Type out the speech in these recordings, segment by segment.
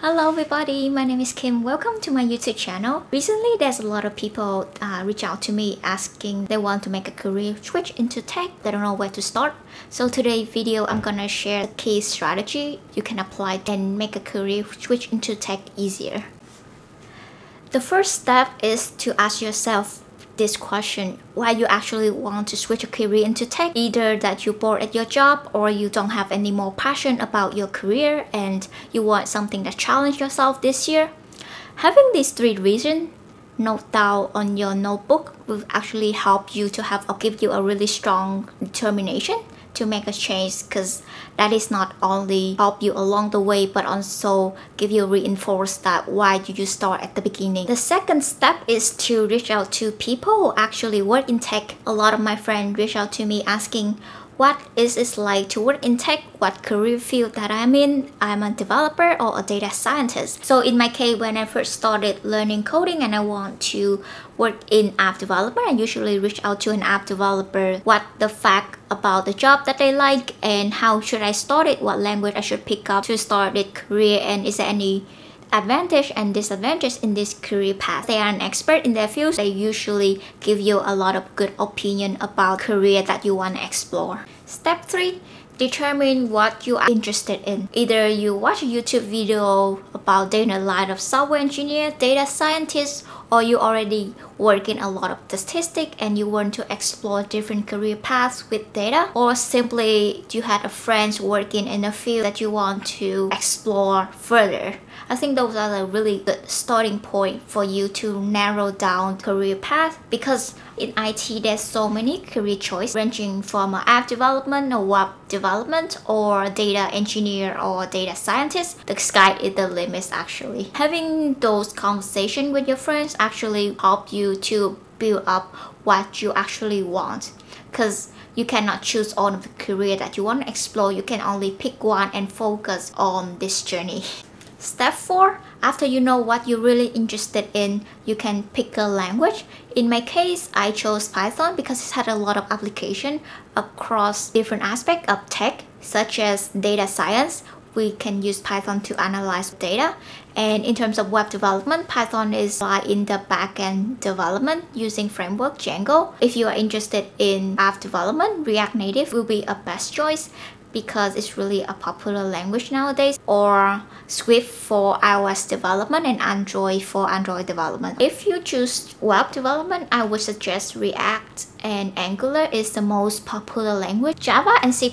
Hello everybody, my name is Kim. Welcome to my YouTube channel. Recently, there's a lot of people reach out to me asking they want to make a career switch into tech. They don't know where to start. So today's video, I'm gonna share a key strategy you can apply and make a career switch into tech easier. The first step is to ask yourself this question: why you actually want to switch a career into tech. Either that you're bored at your job, or you don't have any more passion about your career and you want something that challenge yourself this year. Having these three reasons note down on your notebook will actually help you to give you a really strong determination to make a change, because that is not only help you along the way but also give you reinforce that why you start at the beginning. The second step is to reach out to people who actually work in tech. A lot of my friends reach out to me asking what is it like to work in tech, what career field that I'm in. I'm a developer or a data scientist. So in my case, when I first started learning coding and I want to work in app development, I usually reach out to an app developer, what the fact about the job that they like and how should I start it, what language I should pick up to start it career, and is there any advantage and disadvantage in this career path. They are an expert in their field. They usually give you a lot of good opinion about career that you want to explore. Step 3, determine what you are interested in. Either you watch a YouTube video about day in the life of software engineer, data scientist, or you already work in a lot of statistics and you want to explore different career paths with data, or simply you had a friend working in a field that you want to explore further. I think those are a really good starting point for you to narrow down career path, because in IT there's so many career choices ranging from app development or web development or data engineer or data scientist. The sky is the limit actually. Having those conversations with your friends actually help you to build up what you actually want, because you cannot choose all of the career that you want to explore. You can only pick one and focus on this journey. Step 4, after you know what you're really interested in, you can pick a language. In my case, I chose Python because it had a lot of application across different aspects of tech, such as data science. We can use Python to analyze data. And in terms of web development, Python is in the backend development using framework Django. If you are interested in app development, React Native will be a best choice because it's really a popular language nowadays, or Swift for iOS development and Android for Android development. If you choose web development, I would suggest React and Angular is the most popular language. Java and C++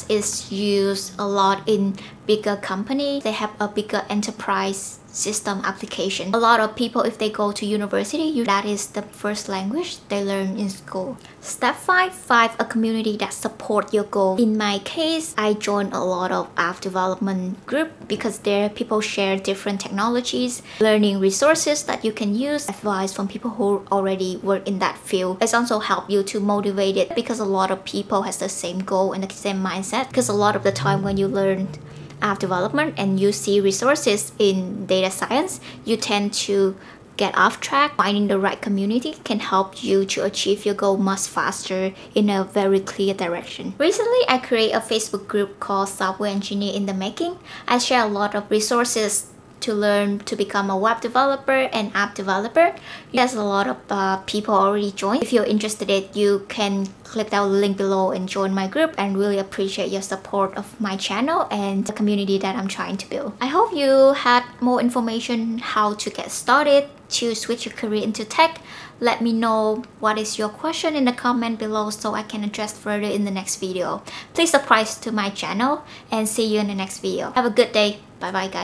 is used a lot in bigger companies. They have a bigger enterprise system application. A lot of people, if they go to university, that is the first language they learn in school. Step 5, find a community that support your goal. In my case, I joined a lot of app development group because there people share different technologies, learning resources that you can use, advice from people who already work in that field. It's also help you to motivate it because a lot of people has the same goal and the same mindset. Because a lot of the time when you learn app development and you see resources in data science, you tend to get off track. Finding the right community can help you to achieve your goal much faster in a very clear direction. Recently, I created a Facebook group called Software Engineer in the Making. I share a lot of resources to learn to become a web developer and app developer. There's a lot of people already joined. If you're interested, you can click that link below and join my group, and really appreciate your support of my channel and the community that I'm trying to build. I hope you had more information how to get started to switch your career into tech. Let me know what is your question in the comment below so I can address further in the next video. Please subscribe to my channel and see you in the next video. Have a good day. Bye bye guys.